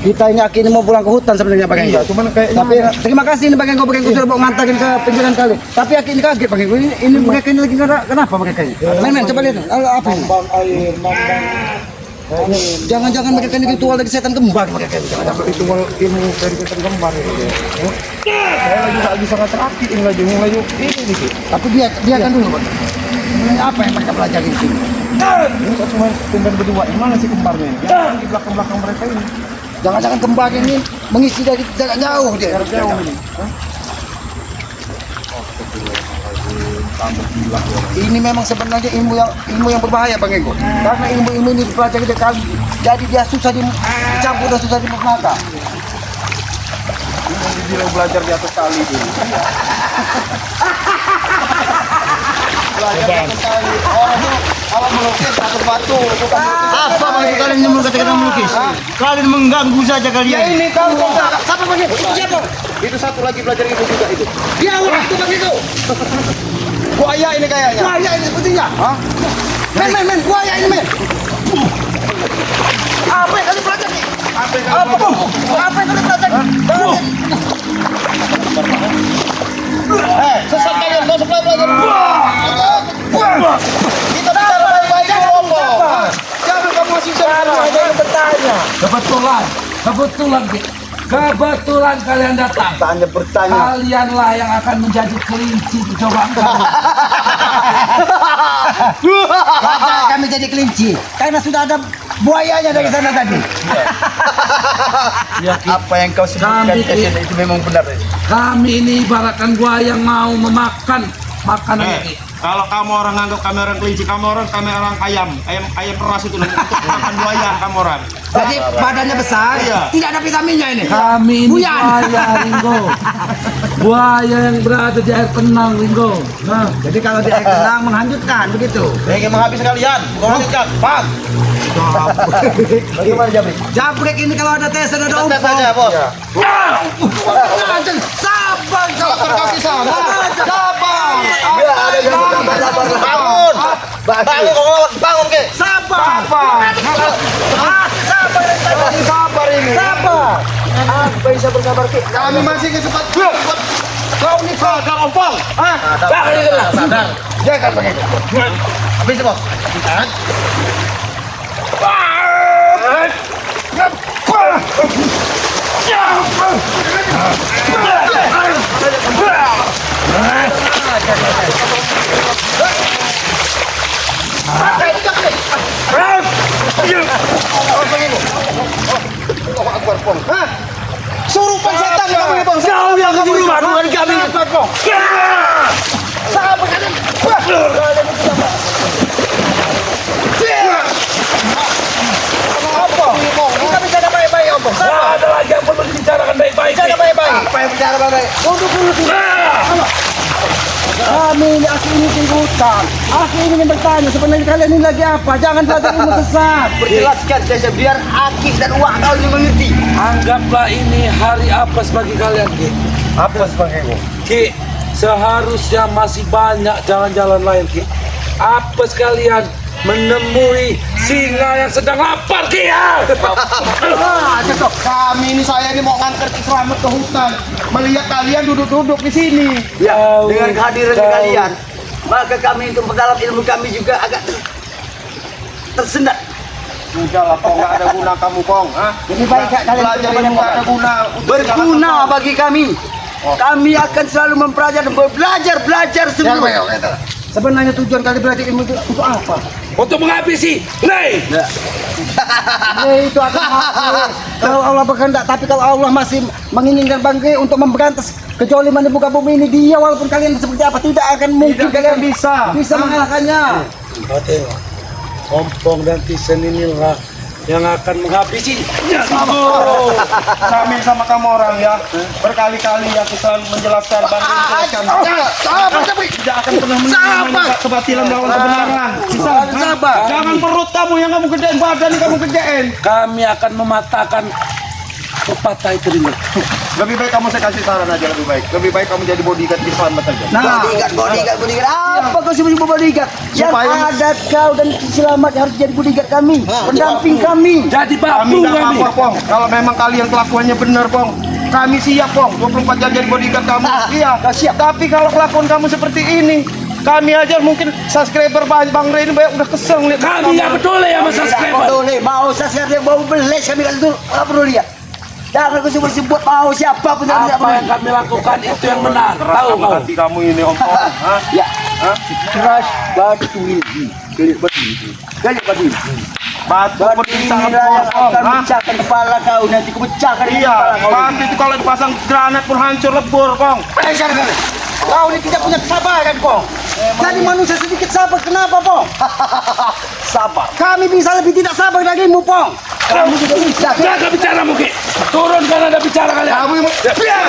Kita ini akhirnya mau pulang ke hutan sebenarnya Bang Enggo. Cuman kayak Tapi terima kasih nih Bang Enggo sudah mau ngantarin ke pinggiran kali. Tapi akhirnya kaget Bang Enggo. Ini mereka ini lagi kenapa mereka ini? Men coba lihat. Apa ini? Jangan-jangan mereka ini ritual dari setan kembar mereka ini. ritual ilmu dari setan kembar ya. Saya lagi nggak bisa ngerti ini lagi ini sih. Tapi biarkan dulu Bang. Sebenarnya apa yang mereka pelajari di sini? Ini kok cuma tumben berdua. Yang mana sih kembarnya? Yang di belakang mereka ini. Jangan-jangan kembar ini mengisi dari jarak jauh dia. Jarak jauh ini. Ini memang sebenarnya ilmu yang berbahaya Bang Enggo. Karena ilmu ini dipelajari dari kali. Jadi dia susah dicampur dan susah dimaknai. Ini dibilang belajar di atas kali dulu. Belajar di atas kali. Orang itu kalau melukis satu batu. Apa maksud kalian nyemur kata-kata melukis? Kalian mengganggu saja kalian. Ya ini kau Siapa Bang Enggo? Itu siapa? itu satu lagi belajar itu juga itu. Dia orang itu Bang Enggo. Buaya ini kayaknya. Buaya ini sepertinya. Hah? Men, buaya ini men. Apa yang kalian pelajari? Apa yang Apa Bang? Apa yang kalian pelajari? sesat kalian kau sebelah belajar. Kita bicara baik-baik dulu, Om. Jangan kamu masih bertanya. Kebetulan kalian datang. Bertanya. Kalianlah yang akan menjadi kelinci percobaan kami. Kenapa kami jadi kelinci? Karena sudah ada buayanya dari sana tadi. Apa yang kau sebutkan itu memang benar. Kami ini ibaratkan buaya yang mau memakan makanan ini. Kalau kamu orang nganggap kami orang kelinci, kami orang ayam peras itu untuk makan buaya kamu orang. Jadi badannya besar, Iya. tidak ada vitaminnya ini. Kami ini Buyan. buaya, Ringo. Buaya yang berada di air tenang, Ringo. Nah, Jadi kalau di air tenang menghanyutkan begitu. Ingin menghabis kalian, menghabiskan. Pak. Bagaimana Jabrik? Jabrek ini kalau ada tes ada Tes ompong. saja, Bos. Sabar kau. Sabar kaki sana. Sabar. Bangun ke. Sabar. Sabar ini. Sabar. Apa bisa bersabar ki? Kami masih kesempatan. Kau nih kau ompong. Hah? Sadar. Jangan begitu. Habis Bos. Surupan setan kamu ini, Bang. Kau yang keburuan bukan kami. Sabar kalian. Apa? Kita bicara baik-baik, Om. nggak ada lagi yang perlu dibicarakan baik-baik. Bicara baik-baik. Apa yang bicara baik-baik? Duduk dulu sini. Kami ini asli ini di hutan. Asli ini bertanya sebenarnya kalian ini lagi apa? Jangan belajar ilmu sesat. Perjelaskan saya biar Aki dan Wak kau ini mengerti. Anggaplah ini hari apes bagi kalian, Ki. Apa sebagai Ki, seharusnya masih banyak jalan-jalan lain, Ki. Apes kalian menemui singa yang sedang lapar, Ki, ya. Kami ini saya ini mau nganter ke selamat ke hutan. Melihat kalian duduk-duduk di sini. Jauh, Dengan kehadiran jauh. kalian, maka kami untuk dalam ilmu kami juga agak tersendat. Udahlah, kok nggak ada guna kamu, Kong. Lebih baik kalian belajar ini nggak ada guna. Berguna bagi kami. Kami akan selalu mempelajari, belajar semua. Sebenarnya tujuan kalian belajar ilmu itu untuk apa? Untuk menghabisi Lei. Itu akan habis. Kalau Allah berkehendak, tapi kalau Allah masih menginginkan bangkit untuk memberantas kejoliman di muka bumi ini, dia walaupun kalian seperti apa tidak akan mungkin kalian bisa mengalahkannya. Kau tengok, Ompong dan Tisen inilah yang akan menghabisi. Kami sama kamu orang ya. Berkali-kali aku selalu menjelaskan menjelaskan. Tidak akan pernah menerima kebatilan melawan kebenaran. Sabar. Jangan perut kamu yang kamu gedein, badan yang kamu gedein. Kami akan mematahkan aku patah itu Ringo. Lebih baik kamu saya kasih saran aja lebih baik. Lebih baik kamu jadi bodyguard di selamat aja. Bodyguard. Apa kau sebut bodyguard? Yang Supaya- ada kau dan Selamat harus jadi bodyguard kami, pendamping kami. Jadi Kami babu nggak kami. apa-apa, Pong. Kalau memang kalian kelakuannya benar, Pong. Kami siap, Pong. 24 jam jadi bodyguard kamu. Iya, siap. Tapi kalau kelakuan kamu seperti ini, kami aja mungkin subscriber Bang Ray ini banyak udah kesel ngeliat Kami nggak peduli sama subscriber. Boleh, mau saya mau beles kami kalau itu nggak perlu lihat. Jangan kau sebut mau siapa pun tidak Apa yang kami lakukan itu yang benar. keras Tahu sama kau? hati kamu ini, Om. Hah? Ya, keras batu ini, gelik batu ini, gelik batu ini. Batu Batu berdiri ini sangat yang kokoh, akan hah? pecahkan kepala kau nanti kau pecahkan Iya, kepala kau. batu itu kalau dipasang granat pun hancur lebur, Pong. Kau ini tidak punya kesabaran, Pong. Jadi manusia sedikit sabar, kenapa, Pong? Sabar. Kami bisa lebih tidak sabar darimu, Pong. Kamu juga bisa. Jaga bicara mungkin. Turun karena ada bicara kalian. Kamu yang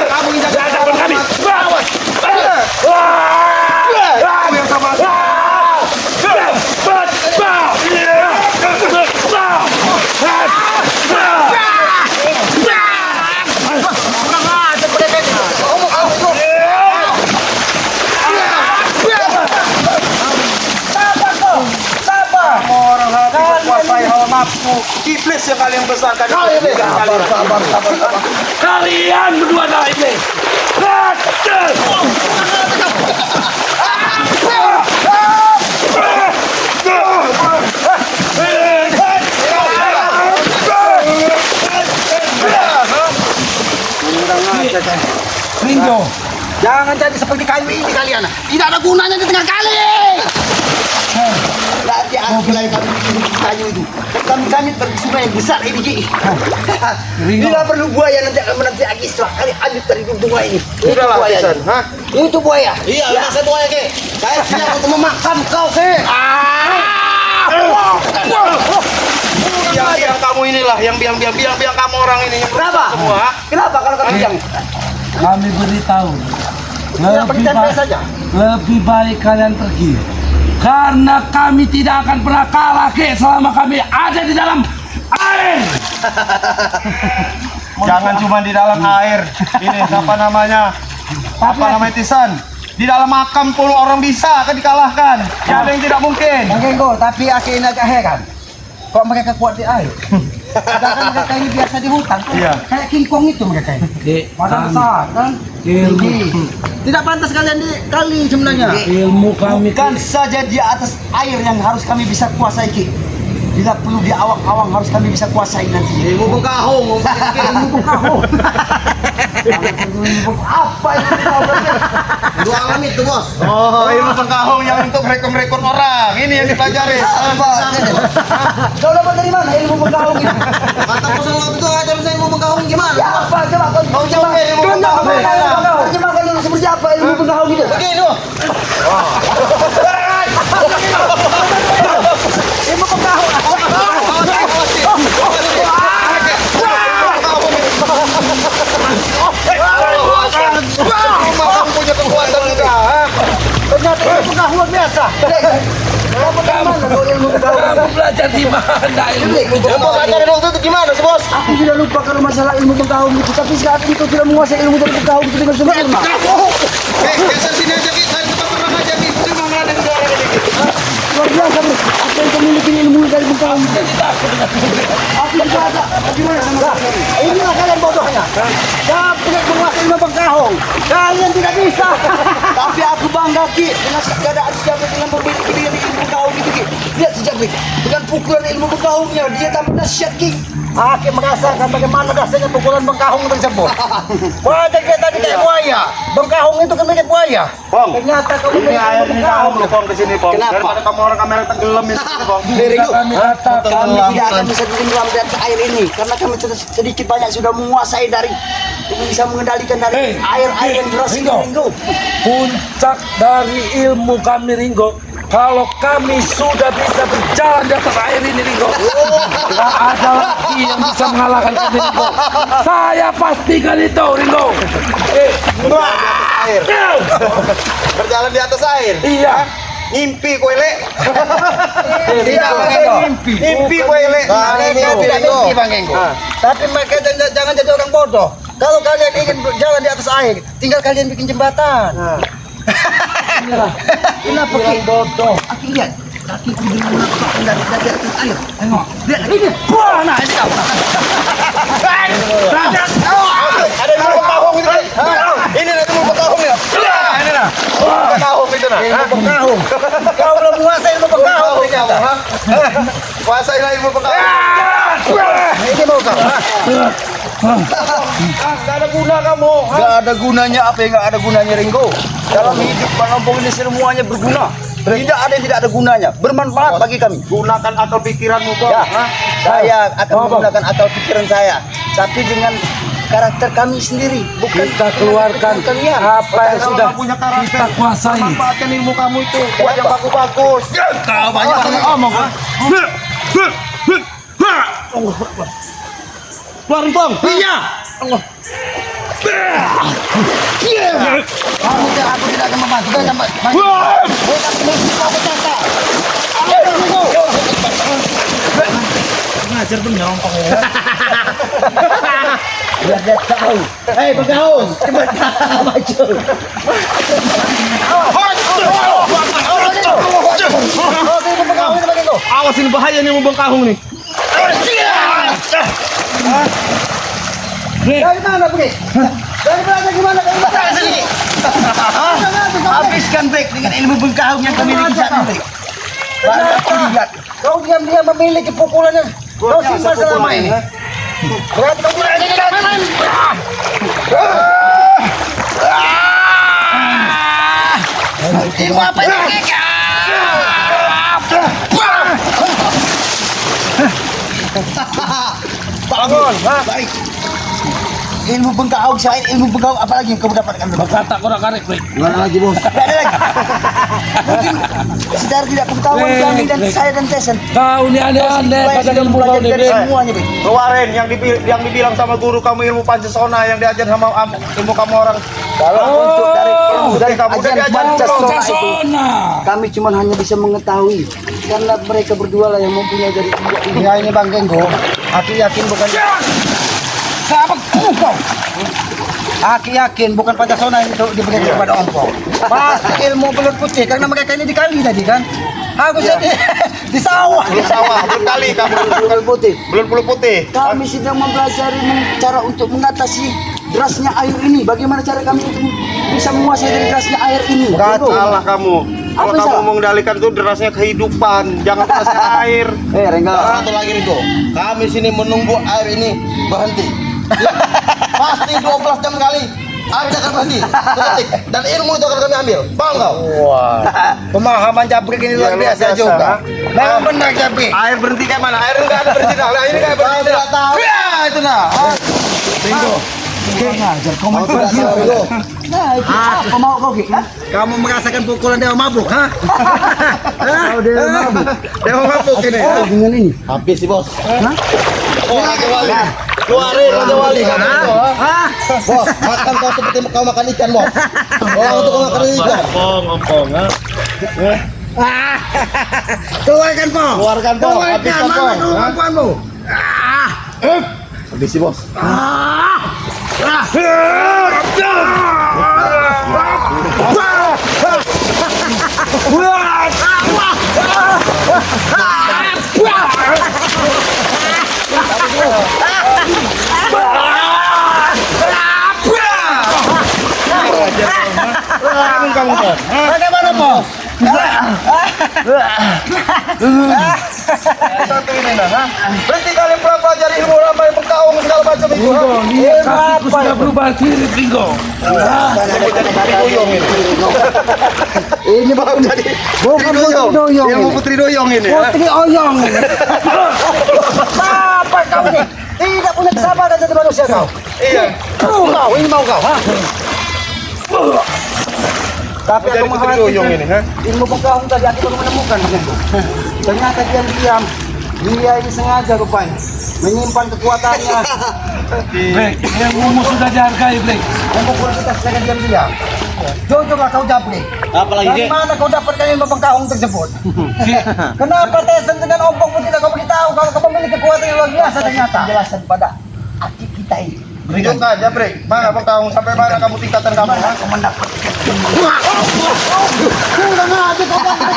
Kamu yang jaga hadapan kami. kamu yang sama. Orang hati berkuasai hawa nafsu. Iblis yang kalian besarkan. Kalian berdua adalah iblis. Ringo, Jangan jadi seperti kayu ini kalian. Tidak ada gunanya di tengah kali. Nanti aku mulai kami bikin kayu itu. Kami pergi sungai yang besar ini Ki. Tidak perlu buaya nanti akan menanti lagi setelah kali lanjut dari bunga ini. Udahlah, Hasan. Hah? Itu buaya. Iya, ya. Saya buaya, Ki. Saya siap untuk memakan kau, Ki. Biang kamu inilah yang biang kamu orang ini yang Kenapa? semua. Kenapa kalau kami bilang? kami beritahu. Tidak Lebih, tempe saja. lebih baik kalian pergi. Karena kami tidak akan pernah kalah Ki, selama kami ada di dalam air. Jangan cuma di dalam air. Ini apa namanya? Apa namanya Tisan? Di dalam makam pun orang bisa kan dikalahkan. Tidak ada yang tidak mungkin. Mungkin kau, tapi akhir ini agak heran. Kok mereka kuat di air? Sedangkan mereka ini biasa di hutan. Iya. Kayak King Kong itu mereka ini. Ki, Badan besar, kan? ilmu, Tinggi. Tidak pantas kalian di kali sebenarnya. ilmu kami Bukan saja di atas air yang harus kami bisa kuasai Ki. Bila perlu di awang-awang harus kami bisa kuasai nanti. Ilmu pengkahong. Ilmu pengkahong. Apa itu kau berarti? Dua alam itu, Bos. Oh, ilmu pengkahong yang untuk merekon orang. Ini yang dipelajari. Kau dapat dari mana ilmu pengkahong itu? Kata kosong waktu itu ajar saya ilmu pengkahong gimana? Ya apa coba kau coba ilmu pengkahong. terjemahkan dulu seperti apa ilmu pengkahong itu? Begini, Bos. Ilmu pengkahong. Kamu punya kekuatan juga. Ternyata ilmu pengkahong biasa. Kamu dari mana kau ilmu pengkahong? kamu belajar di mana ilmu Ya, Bos, ajarin waktu itu gimana sih, Bos? Aku sudah lupa kalau masalah ilmu pengkahong itu, tapi saat itu tidak menguasai ilmu dari pengkahong itu dengan sempurna. Geser sini aja, Ki. Saya tempat terang aja, Ki. Ini mau ada di dalam ini, Ki. Luar biasa bro, apa yang memiliki ilmu dari pengkahong itu? Aku juga ada. Bagaimana sama kau? Inilah kalian bodohnya. Jangan punya menguasai ilmu pengkahong. Kalian tidak bisa. Tapi aku bangga Ki dengan keadaan siapa dengan memiliki ilmu pengkahong itu Ki. Lihat sejak Ki, dengan pukulan ilmu pengkahongnya dia tak dahsyat Ki. Aku merasakan bagaimana dasarnya pukulan bengkahong tersebut. Wajah kita tadi kayak buaya. Bengkahong itu kan kayak buaya. Pong, Ternyata kamu ini air ini kamu loh, Pong, kesini, Pong. Kenapa? Daripada kamu orang kamera tenggelam ini, Pong. Bisa kami katakan Kami tidak akan bisa tenggelam di atas air ini karena kami sedikit banyak sudah menguasai dari bisa mengendalikan dari air yang deras ini Ringo. puncak dari ilmu kami Ringo. Kalau kami sudah bisa berjalan di atas air ini Ringo, tidak ada lagi yang bisa mengalahkan kami Ringo. Saya pastikan itu Ringo. Air. Berjalan di atas air. Iya, Ngimpi kowe lek. Tidak Bang Enggo. Ngimpi kowe lek. Mereka tidak mimpi Bang Enggo. Tapi mereka jangan jadi orang bodoh. Kalau kalian ingin berjalan di atas air, tinggal kalian bikin jembatan. Kenapa Ki? bodoh. Aki lihat. Kaki ku dengan menapakkan dari atas air. Tengok. Lihat ini. Wah, nah ini kau. Ada yang mau kahung itu. Ini nanti mau kahung ya. Ini nah. Kahung itu nah. Ilmu pekahung. Kau belum menguasai ilmu pekahung ternyata. Kuasain lah ilmu pekahung. Ini mau kau. Gak ada guna kamu. Gak ada gunanya apa yang gak ada gunanya Ringo. Dalam hidup kampung ini semuanya berguna. Tidak ada yang tidak ada gunanya. Bermanfaat bagi kami. Gunakan akal pikiranmu kok. Ya, saya akan menggunakan akal pikiran saya. Tapi dengan karakter kami sendiri. Bukan Kita keluarkan kalian. apa yang Kalau sudah kamu punya karakter, kita kuasai. manfaatkan ilmu kamu itu. Buat yang bagus-bagus. Kau banyak banget omong. Keluarin pong. Iya. Kamu aku tidak akan membantu. Kau sampai Ngajar tuh nyerompong ya. biar dia tahu. Hei pekahung, cepat maju. Awas ini bahaya nih mau bang kahung nih. Dari mana pergi? Dari mana gimana? Dari mana sini? Habiskan Bek dengan ilmu pengkahung yang kami miliki saat ini. Banyak lihat. Kau diam-diam memiliki pukulannya. Kau simpan selama ini. Berarti kau tidak ada main. Ilmu apa ini? Bangun. Baik. Ilmu pengkahung saya, ilmu pengkahung apa lagi yang kamu dapatkan? Berkata kurang karek, Bek. Gimana lagi bos? Tidak ada lagi. Mungkin secara tidak pengetahuan Bek, kami dan Bek. saya dan Tesen. Kau ini aneh-aneh Supaya pada sudah ilmu kau belajar nih, dari Bek. semuanya, Bek. Keluarin yang dibilang sama guru kamu ilmu Pancasona yang diajar sama ilmu kamu orang. Kalau untuk dari ilmu dari kamu udah ajaran diajar Pancasona itu, Pancasona. kami cuma hanya bisa mengetahui karena mereka berdua lah yang mempunyai dari Ya ini Bang Genggo. Aku yakin bukan. Siapa kau? Aku yakin bukan Pancasona yang itu diberikan kepada Ompong. Pasti ilmu belut putih karena mereka ini di kali tadi kan. Aku jadi di sawah. Di sawah berkali kamu Bukan putih. belum bulu putih. Kami sedang mempelajari cara untuk mengatasi derasnya air ini. Bagaimana cara kami untuk bisa menguasai dari derasnya air ini? Itu. Salah kamu. Kalau Apa kamu salah? mengendalikan tuh derasnya kehidupan, jangan derasnya air. Rengga. Satu lagi Rigo, kami sini menunggu air ini berhenti. Ya, pasti 12 jam sekali air akan berhenti sedetik. Dan ilmu itu akan kami ambil. Paham kau? Pemahaman Jabrik ini luar Ya, luar biasa biasa, juga. ha? Memang benar Jabrik. Air berhenti kayak mana? Air enggak ada berhenti. Nah, ini kayak Kau berhenti. tidak tahu. Ya, itu nah. Kau Kau tidak tahu Rigo. Nah, itu apa mau kau Ki? Kamu merasakan pukulan dewa mabuk, ha? Kau dewa mabuk. Dewa mabuk ini. Dengan ini. Habis sih bos. Oh, Raja Wali. Keluarin Raja Wali. Bos, makan kau seperti kau makan ikan bos. Oh, untuk kau makan ikan. Ompong, ha? Keluarkan po. Keluarkan po, habiskan po. Mana kemampuanmu? Habis sih bos. Kamu kan? Bagaimana po? Satu ini nah, ha? Berhenti kalian pelajari ilmu lama yang berkaung segala macam itu. ha? Lihat kakiku sudah berubah sirip, Ringo. Doyong ini. Ini bukan putri doyong. Ilmu ini. putri doyong ini. ha? Putri oyong. ini. Apa kau ini? Tidak punya kesabaran jadi manusia kau. Iya. Kau, ini mau kau, ha? Tapi Jadi aku putri doyong ini, ha? ilmu pengkahung tadi aku baru menemukan begitu. Ternyata diam-diam dia ini sengaja rupanya menyimpan kekuatannya. Blek, ilmumu sudah dihargai, Blek. Memukul kita secara diam-diam. Jujurlah kau Japri. Apalagi Dari Ki? mana kau dapatkan ilmu pengkahong tersebut? Kenapa Tesen dengan ompong pun tidak kau beritahu kalau kau memiliki kekuatan yang luar biasa ternyata? Penjelasan pada hati kita ini. Berikan saja, Bre. Mana pengkahong sampai mana kamu tingkatan kamu? Mana kau mendapat? Kurang aja kau Japri.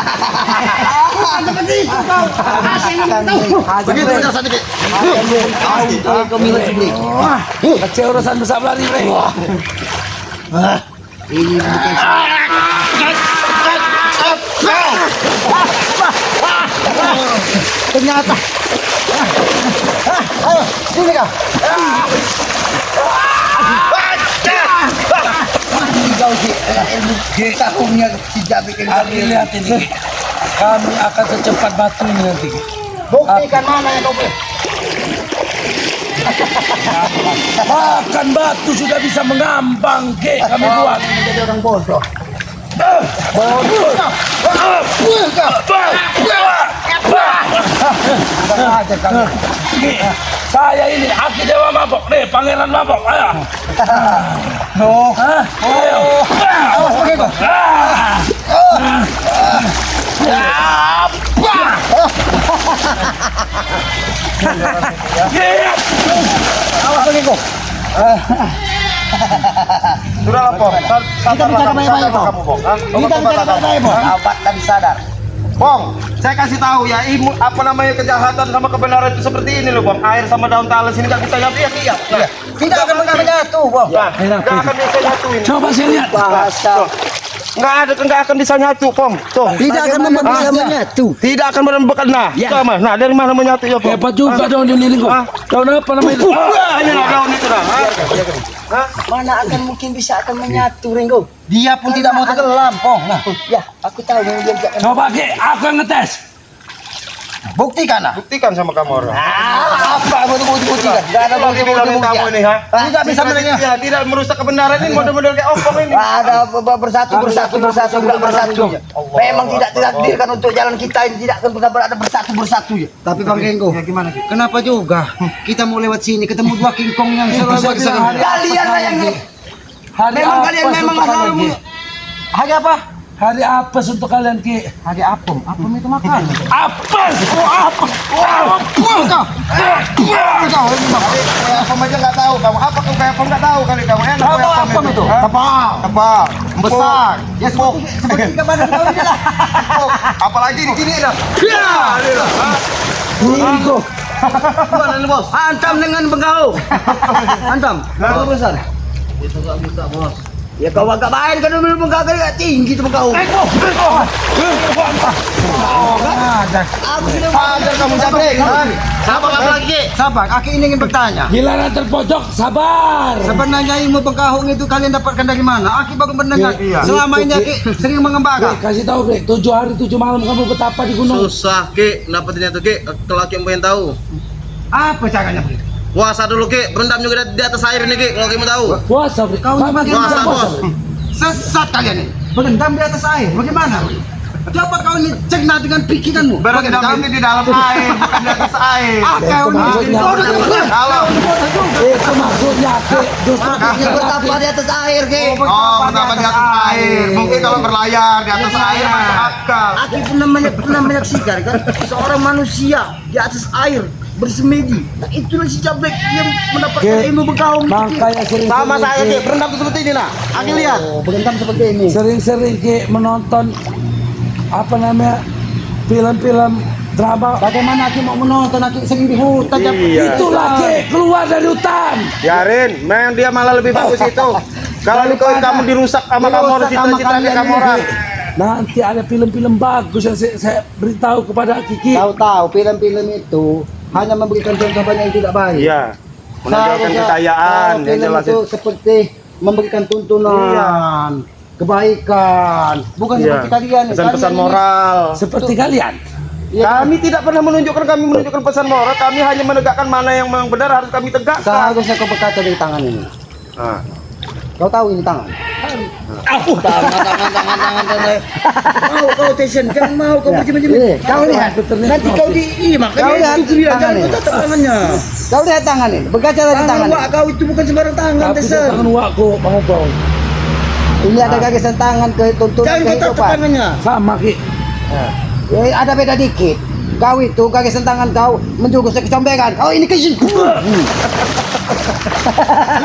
Bukan seperti itu kau. Begitu penjelasan Ki. Kau milik Japri. Kecil urusan besar lari, Bre. Ini bukan ternyata. Ayo, sini kau. Kau si ilmu tahunnya si Jabi Abi lihat ini. Kami akan secepat batu ini nanti. buktikan mana yang kau boleh. Bahkan batu sudah bisa mengambang, Ki. Kami buat. Menjadi orang bodoh. Kurang aja kau. Ki, saya ini Aki Dewa Mabok. Nih, Pangeran Mabok. Ayo. No. Hah? Ayo. Awas pakai kau. Awas pakai kau. Sudahlah, Pong. Kita bicara baik-baik, Pong. Kamu, Pong. Kita bicara baik-baik, Pong. Awak tadi sadar. Pong, saya kasih tahu ya, apa namanya kejahatan sama kebenaran itu seperti ini loh, Bang. Air sama daun talas ini nggak bisa nyatu ya, Ki, ya. Nah, Tidak akan menyatu, Bang. nggak akan bisa nyatuin. Coba saya lihat. Bahasa. Nggak akan bisa nyatu, Pong. Tuh. Tidak akan bisa menyatu. Tidak akan benar nah. Ya. Coba, nah dari mana menyatu ya, Pong? Hebat juga daun ini, Ringo. Daun apa namanya itu? Ini lah daun itu nah. Mana akan mungkin bisa akan menyatu, Ringo? Dia pun tidak mau tenggelam, Pong. Nah, ya, aku tahu yang dia tidak akan. Coba, Ki. Aku yang ngetes. Buktikan lah. Buktikan sama kamu orang. Apa buktikan? Tidak ada Lagi bilangin kamu ini, ha? Tidak bisa menanya. Ya, tidak merusak kebenaran ini model-model kayak opong ini. Ada bersatu, tidak bersatu. Memang tidak ditakdirkan untuk jalan kita ini tidak akan pernah berada bersatu ya. Tapi Bang Renggo, gimana? Kenapa juga kita mau lewat sini ketemu dua King Kong yang kalian lah yang Hari memang kalian apes memang untuk kalian, Ki. hari apa? Hari apes untuk kalian, Ki. Hari apem itu makan. Apes! Oh, apes! Apa aja nggak tahu kamu. Apa kau kayak apa nggak tahu kali kamu. Enak Apa kayak apem itu? Hah? Tebal. Tebal, besar. Ya seperti badan kau ini lah. Apalagi di sini dah. Ya, ini lah. Ringo. Gimana nih, Bos? Hantam dengan bengkau. Hantam. Berapa besar? Itu gak bisa, Bos. Ya kau agak main kan dulu bengkau gak tinggi tuh bengkau. Aku sudah Ada kamu Japri. Sabar apa lagi? sabar. Aku ini ingin bertanya. Giliran terpojok, sabar. Sebenarnya ilmu pengkahong itu kalian dapatkan dari mana? Aki baru mendengar. Iya. Selama ini Aki sering mengembara. Ki, kasih tahu, Ki. 7 hari 7 malam kamu betapa di gunung. Susah, Ki. Dapetin itu, Ki. Kalau Ki pengen tahu. Apa caranya, Bri? Puasa dulu, Ki. Berendam juga di atas air ini, Ki. Kalau Ki mau tahu. Puasa, Ki. Kau Kamu bagaimana? bisa Puasa, puasa, Bos. Ki. Sesat kalian ini. Berendam di atas air. Bagaimana, Bri? Coba kau ini cerna dengan pikiranmu. Berendam ini di dalam air, bukan di atas air. Kau ini. maksudnya. Kau udah Kalau Itu maksudnya, Ki. Justru yang bertapa di atas air, Ki. pertama di atas air, mungkin kalau berlayar di atas air masuk akal. Aki pernah menyaksikan kan seorang manusia di atas air bersemedi. Nah itulah si Jablek yang mendapatkan Ki, ilmu bergaung. makanya sering Sama saya, Ki. Berendam seperti ini, nah. Aki lihat. Oh, berendam seperti ini. sering Ki menonton apa namanya film-film drama. Bagaimana Aki mau menonton? Aki sering di hutan. Itulah, Ki, keluar dari hutan. Biarin, memang dia malah lebih bagus itu. Kalau kamu dirusak sama kamu orang cita-cita kamu orang. Nanti ada film-film bagus yang saya beritahu kepada Kiki. Tahu-tahu film-film itu hanya memberikan contoh banyak yang tidak baik. Iya. Menonjolkan Seharusnya, kekayaan yang film jelas itu seperti memberikan tuntunan, kebaikan, bukan Iya. seperti kalian. Pesan-pesan Kalian ini- moral. Seperti kalian. Iya, Kami tidak pernah menunjukkan pesan moral. Kami hanya menegakkan mana yang memang benar harus kami tegakkan. seharusnya kau berkaca dari tangan ini. Nah. Kau tahu ini tangan? Tangan. Mau kau tension, jangan mau kau macam-macam. Kau lihat, nanti kau kau lihat tangan ini. Kau lihat tangan ini, berkaca dari tangan ini. Kau itu bukan sembarang tangan, Tapi saya tangan wakku, Bang Opong. Ini ada gagasan tangan ke tuntunan Jangan kau tatap kehidupan. tangannya. Sama Ki. Ada beda dikit. Kau itu gagasan tangan kau menjurus ke kecombekan. Kau ini keji. Sudah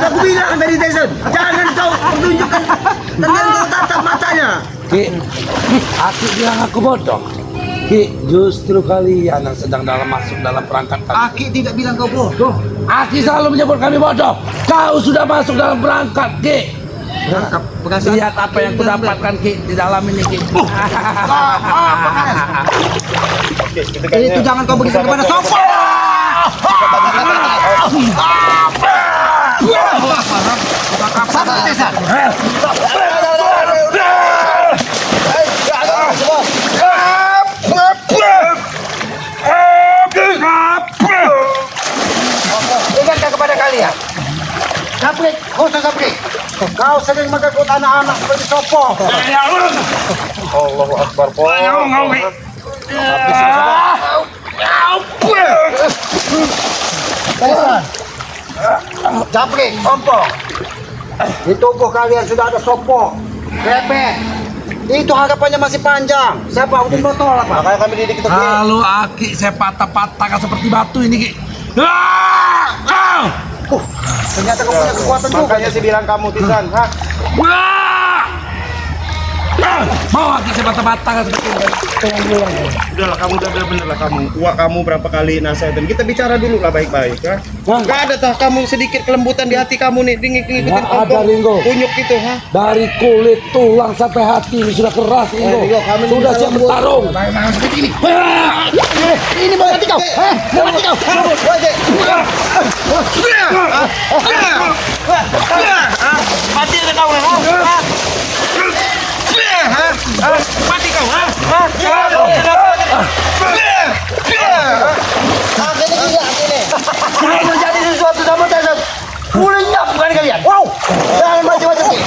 aku bilang dari Tyson, jangan kau tunjukkan dengan kau tatap matanya. Ki, Aki bilang aku bodoh. Ki, justru kalian yang sedang masuk dalam perangkat kami. Aki tidak bilang kau bodoh. Aki selalu menyebut kami bodoh. Kau sudah masuk dalam perangkat, Ki. Lihat apa yang kudapatkan, Ki, di dalam ini, Ki. Itu jangan kau begitu kepada sopo. Sabar Tyson. Ingatkan kepada kalian. Saprik, khusus Saprik. Kau sering mengganggu anak-anak seperti sopo. Allahu Akbar. Tyson. Saprik, ompong. Di tubuh kalian sudah ada sopo. Bebek. Itu harapannya masih panjang. Siapa udah botol apa? Makanya kami didik kita. Kalau Aki saya patah-patahkan seperti batu ini, Ki. Ternyata kau punya kekuatan juga. Makanya sih bilang kamu Tisan, ha? Mau Aki saya patah-patahkan seperti ini. Udahlah kamu udah bener lah kamu. Uak kamu berapa kali nasihatin. Kita bicara dulu lah baik-baik, ha? Gak ada tah kamu sedikit kelembutan di hati kamu nih, ngikutin Nggak ada, ompong, Ringo. kunyuk gitu, ha? Dari kulit, tulang sampai hati ini sudah keras, Ringo. Ringo, kami Sudah bisa siap membuat- bertarung. Seperti ini. Ini mau mati kau. Mau mati kau. Mati ada kau, ha? Mati kau, ha? Akhirnya gila akhirnya. Kalau menjadi sesuatu sama Tyson, kulinyap bukan kalian. Wow, jangan macam-macam Ki.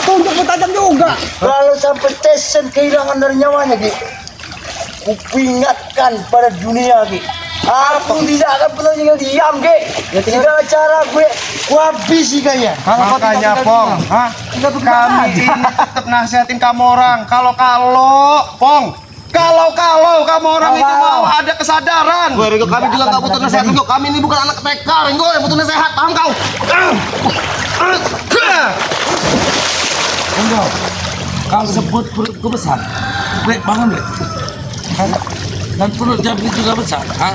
Tunjuk bertajam juga. Kalau sampai Tyson kehilangan dari nyawanya Ki, kupingatkan pada dunia Ki. Aku tidak akan pernah tinggal diam Ki. Segala cara gue habisi kalian. Makanya Pong, ha? Kami ini tetap nasihatin kamu orang. Kalau Pong, kalau kamu orang itu mau ada kesadaran. Gue Ringo, kami juga nggak butuh nasihat Ringo. Kami ini bukan anak TK Ringo yang butuh nasihat, paham kau? Ringo, kau sebut perutku besar. Rek, bangun, Rek. Dan perut Jabri juga besar. Ha?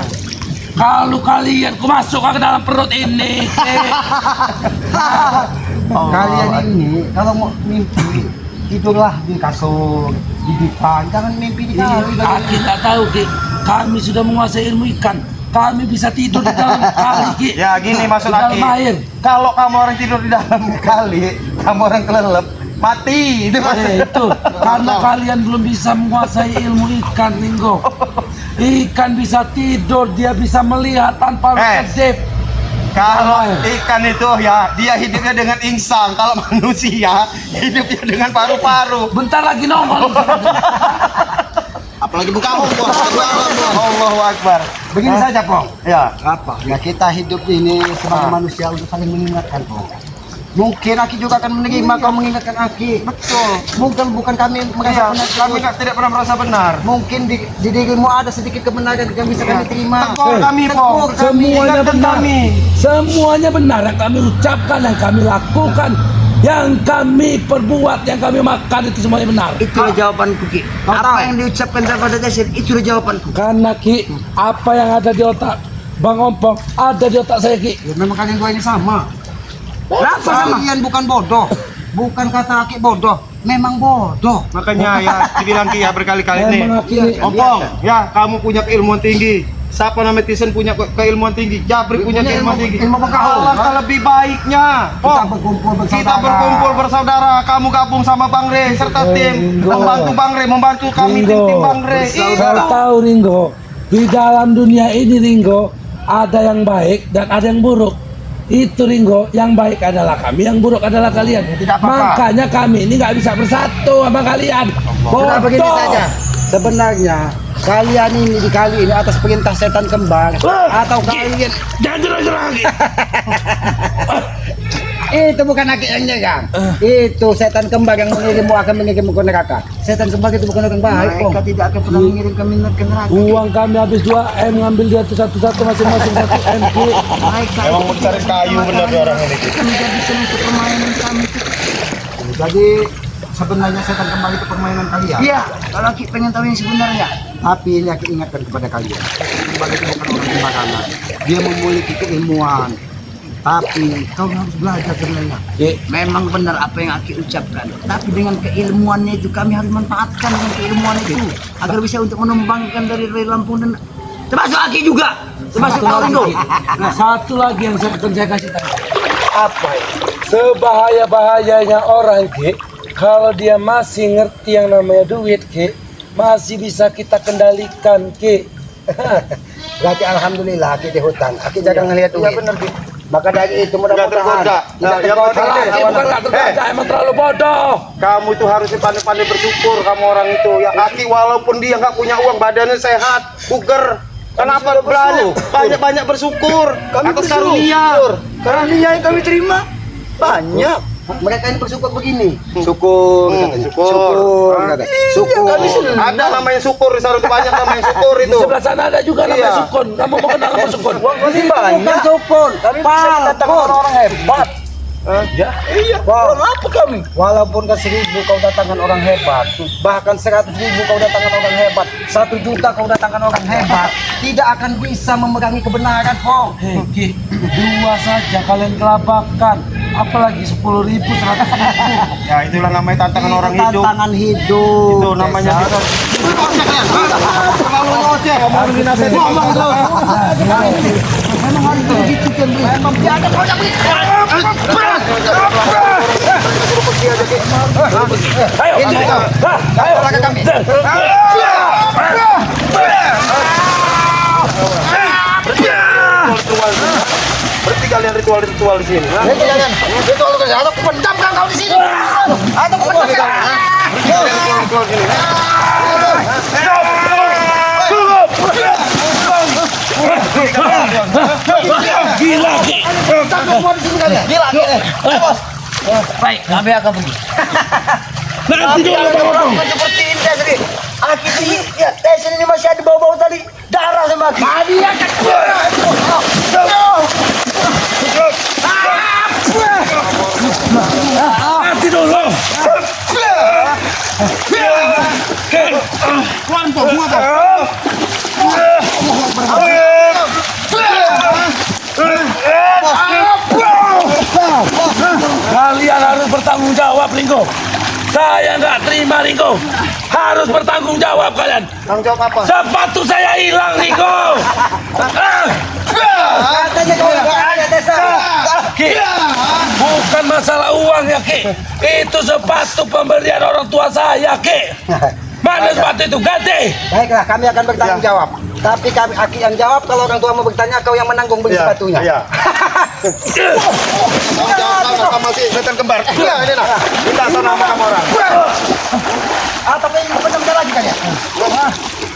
Kalau kalian ku masuk ke dalam perut ini, Kalian ini kalau mau mimpi tidurlah di kasur, di divan, jangan mimpi di kali. Aki tak tahu, Ki. Kami sudah menguasai ilmu ikan. Kami bisa tidur di dalam kali, Ki. Ya gini maksud Di dalam Aki. air. Kalau kamu orang tidur di dalam kali, kamu orang kelelep, mati. Itu Itu karena kalian belum bisa menguasai ilmu ikan, Ringo. Ikan bisa tidur, dia bisa melihat tanpa kedip. Kalau ikan itu ya dia hidupnya dengan insang. Kalau manusia hidupnya dengan paru-paru. Bentar lagi nongol. Apalagi buka ompong. Allahu Akbar. Begini saja, Pong. Ya. Apa? Ya kita hidup ini sebagai manusia untuk saling mengingatkan, Pong. Mungkin Aki juga akan menerima kau mengingatkan Aki. Betul. Mungkin bukan kami merasa Iya, benar. kami tidak pernah merasa benar. Mungkin di dirimu ada sedikit kebenaran yang bisa kami terima. Tegur kami, Pong. Semuanya Ingatkan benar. kami. Semuanya benar yang kami ucapkan, yang kami lakukan, yang kami perbuat, yang kami makan itu semuanya benar. Itulah jawabanku, Ki. Apa yang diucapkan daripada Tyson, itulah jawabanku. Karena Ki, apa yang ada di otak Bang Ompong ada di otak saya, Ki. Ya, memang kalian dua ini sama. Kenapa kalian bukan bodoh? Bukan kata Aki bodoh, memang bodoh. Makanya ya dibilang Ki ya berkali-kali nih. Memang Aki ini- Ompong, ya kamu punya keilmuan tinggi. Siapa namanya Tyson punya keilmuan tinggi. Jabri punya keilmuan tinggi. ilmu pengetahuan, Alangkah lebih baiknya. Kita Pong, berkumpul bersaudara. kita berkumpul bersaudara. Kamu gabung sama Bang Re serta tim Ringo. membantu Bang Re, membantu kami Ringo. tim Bang Re. Kau tahu, Ringo, di dalam dunia ini, Ringo, ada yang baik dan ada yang buruk. Itu, Ringo, yang baik adalah kami, yang buruk adalah kalian. Tidak apa-apa. Makanya kami ini nggak bisa bersatu sama kalian. Sudah begini Bodoh. saja. Sebenarnya kalian ini di kali ini atas perintah setan kembar atau kalian Jangan jerah-jerah lagi. Itu bukan aki yang jaga. Itu setan kembar yang mengirimmu akan mengirimmu ke neraka. Setan kembar itu bukan orang baik, Pong. Mereka tidak akan pernah mengirim kami ke neraka. Uang kami habis 2M, ngambil dia tuh satu-satu masing-masing 1M. Mereka Emang mau cari kayu bener nih orang ini. menjadi seluruh permainan kami. Jadi sebenarnya setan kembar itu permainan kalian. Iya, kalau Aki pengen tahu yang sebenarnya. Tapi ini aku ingatkan kepada kalian. Kembar itu bukan orang sembarangan. Dia memiliki keilmuan. Tapi kau harus belajar dengannya. Memang benar apa yang Aki ucapkan. Tapi dengan keilmuannya itu kami harus manfaatkan dengan keilmuan itu agar bisa untuk menumbangkan dari Lampung dan termasuk Aki juga. Termasuk kau Ringo. Nah, satu lagi yang saya kasih tahu. Apa ya? Sebahaya-bahayanya orang, Ki, kalau dia masih ngerti yang namanya duit, Ki, masih bisa kita kendalikan, Ki. Berarti alhamdulillah aki di hutan. Aki jangan ngelihat duit. Iya bener, Ki. Maka dari itu Nggak tergoda. Tidak Nah, yang tergoda. penting Salah, Ki, bukan nggak terbaca, emang terlalu bodoh. Kamu itu harusnya pandai-pandai bersyukur kamu orang itu. Ya Aki walaupun dia nggak punya uang, badannya sehat, buger. Kenapa banyak bersyukur atas karunia? Karunia yang kami terima banyak. Mereka ini bersyukur begini. Syukur, Syukur. kata. Syukur. Ada namanya syukur di sana banyak namanya syukur Di itu. sebelah sana ada juga namanya Iya. sukun. Kamu mau kenal nama sukun? Ini bukan syukur. Kami bisa datang orang hebat. Ya. Apa kami? Walaupun ke 1.000 kau datangkan orang hebat, bahkan 100.000 kau datangkan orang hebat, 1 juta kau datangkan orang hebat, tidak akan bisa memegangi kebenaran, Pong. Hei, Ki, 2 saja kalian kelabakan. Apalagi 10.000, 100.000. Ya itulah namanya tantangan orang hidup. Tantangan hidup. Itu namanya Dasar. terlalu ngoceh ngomongin dinasti. Ngomong tuh. Memang harus begitu kan, Bri. Memang tiada kau yang begitu. Ayo, ayo, kami. Berarti kalian ritual di sini. Ha? Itu kalau kerja atau pendamkan kau di sini. Atau pendamkan. Ritual di sini. gila, Ki. Semua di sini kalian. Gila, bos. Baik, kami akan pergi. Nanti dulu, Orang seperti ini tadi. Aki ini, ya, tes ini masih ada bau-bau tadi. Darah sama Aki. Tadi akan. nanti dulu. Kalian harus bertanggung jawab, Ringo. Saya nggak terima, Ringo. Harus bertanggung jawab kalian. Tanggung jawab apa? Sepatu saya hilang, Ringo. Katanya kau nggak ada desa. Ki, bukan masalah uang ya, Ki. Itu sepatu pemberian orang tua saya, Ki. Mana sepatu itu? Ganti. Baiklah, kami akan bertanggung jawab. Tapi kami Aki yang jawab, kalau orang tua mau bertanya, kau yang menanggung beli sepatunya. Iya. Tanggung jawab sama si setan kembar. Iya, ini nah. Minta sana sama kamu orang. Atau kau ingin benamkan lagi kalian?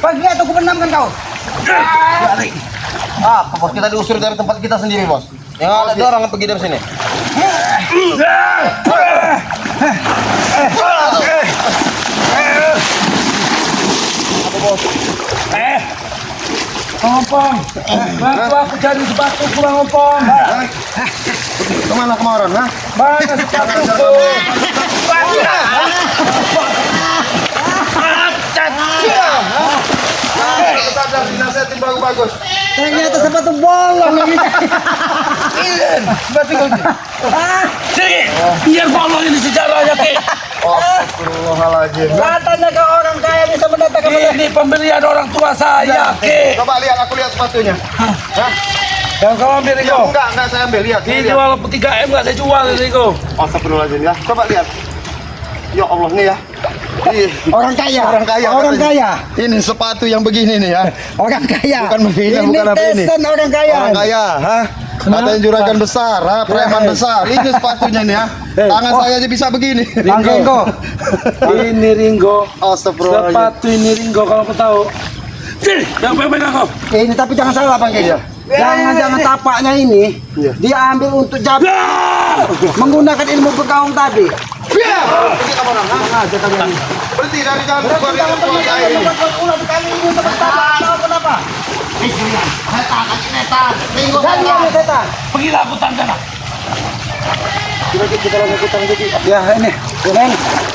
Pagi atau aku benamkan kau? Apa bos, kita diusir dari tempat kita sendiri bos. Yang ada orang yang pergi dari sini. Ngompong, bantu aku cari sepatu pulang, Ngompong. Kemana kemarin, ha? Mana sepatuku? Sadar dinasihatin bagus-bagus. Ternyata sepatu bolong ini. Sini, biar bolong ini sejarahnya, Ki. Astagfirullahaladzim. Katanya kau orang kaya bisa mendatangkan Ini pemberian orang tua saya, Ki. Coba lihat, aku lihat sepatunya. Hah? Yang kau ambil, Ya, Ringo. enggak saya ambil, lihat. Ini lihat. walaupun 3M nggak saya jual, Ringo. Astagfirullahaladzim ya. Coba lihat. Ya Allah nih ya. Ih, orang kaya. Orang kaya. Orang katanya. kaya. Ini sepatu yang begini nih ya. Orang kaya. Bukan begini, ini bukan apa ini. tesan orang kaya. Orang kaya, ha? Katanya juragan besar, ha? Preman besar. Ini sepatunya nih ya. Tangan saya aja bisa begini. Ringo. Ini Ringo. Astagfirullahaladzim. Sepatu ini Ringo kalau kau tahu. Sini, yang pegang kau. Ini tapi jangan salah Bang Kaya. Jangan tapaknya ini Iya. dia ambil untuk jabatan. menggunakan ilmu bergaung tadi. Pergi kamu orang. Berhenti dari jalan keluar itu keluar di air ini. Kenapa? Setan. Ringo Setan. Pergilah hutan sana. Ya ini,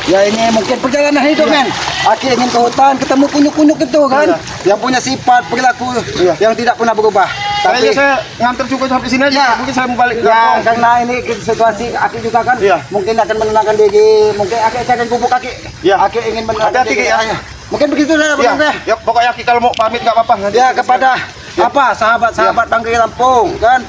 ya ini mungkin perjalanan hidup men. Aki ingin ke hutan ketemu kunyuk-kunyuk itu kan, yang punya sifat perilaku yang tidak pernah berubah. Kayaknya Tapi saya nganter cukup sampai sini aja. Mungkin saya mau balik ke ya kampung. karena ini situasi Aki juga kan, Iya. mungkin akan menenangkan diri. Mungkin Aki akan gubuk Aki. Iya. Aki ingin menenangkan Hati-hati, diri. ya. Ayo. Mungkin begitu dah, Ya, Bang. ya, pokoknya Aki kalau mau pamit nggak apa-apa. Nanti Ya kepada apa sahabat-sahabat Bangkai Lampung kan,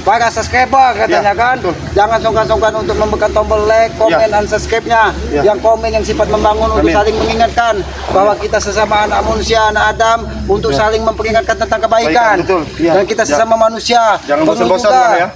para subscriber katanya Ya, kan, betul. jangan sungkan-sungkan untuk memberikan tombol like, komen, dan subscribe-nya. Ya. Yang komen yang sifat membangun untuk Amin. saling mengingatkan bahwa kita sesama anak manusia, anak Adam, untuk saling memperingatkan tentang kebaikan. Betul. Ya. Dan kita Ya. sesama manusia Jangan perlu bosan-bosan juga kan, ya.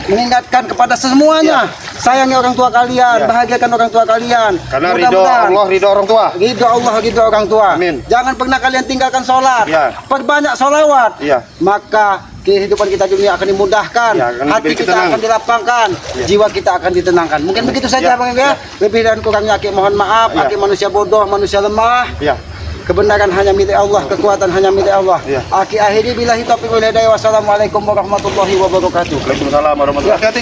mengingatkan kepada semuanya, sayangi orang tua kalian, Ya. bahagiakan orang tua kalian. Karena ridho Mudah-mudahan Allah, ridho orang tua. ridho Allah, ridho orang tua. Amin. Jangan pernah kalian tinggalkan sholat. Ya. Perbanyak sholawat. Ya. Maka kehidupan kita dunia akan dimudahkan. Ya, akan hati diberi kita ketenangan. akan dilapangkan. Ya. Jiwa kita akan ditenangkan. Mungkin begitu saja Ya. Bang ya. Lebih dan kurangnya Aki mohon maaf. Ya. Aki manusia bodoh, manusia lemah. Ya. Kebenaran hanya milik Allah, kekuatan hanya milik Allah. Ya. Aki akhiri billahi taufiq wal hidayah. Wassalamualaikum warahmatullahi wabarakatuh. Waalaikumsalam warahmatullahi wabarakatuh.